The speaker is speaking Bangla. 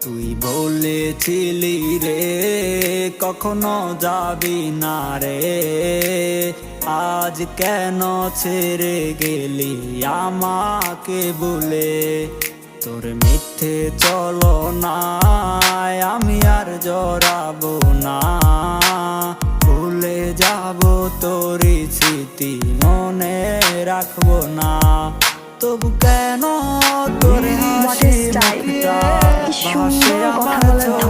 তুই বলেছিলি রে কখনো যাবি না রে, আজ কেন ছেড়ে গেলি আমাকে বলে। তোর মিথ্যে চলো না আমি আর জড়াবো না, ভুলে যাব তোর স্মৃতি মনে রাখবো না। তবু কেন তোর হাসি মুখটা ভাসে আমার চোখে।